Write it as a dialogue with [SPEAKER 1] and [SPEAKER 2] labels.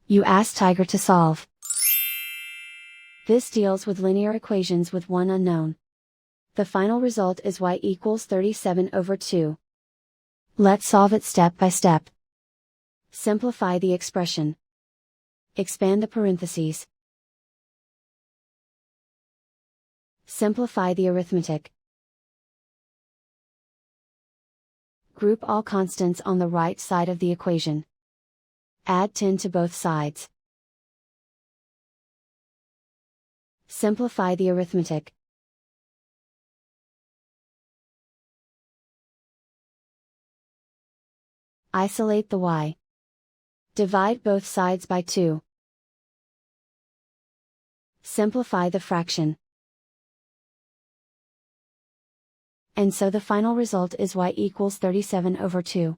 [SPEAKER 1] You ask Tiger to solve. This deals with linear equations with one unknown. The final result is y equals 37/2. Let's solve it step by step. Simplify the expression. Expand the parentheses. Simplify the arithmetic. Group all constants on the right side of the equation. Add 10 to both sides. Simplify the arithmetic. Isolate the y. Divide both sides by 2. Simplify the fraction. And so the final result is y equals 37/2.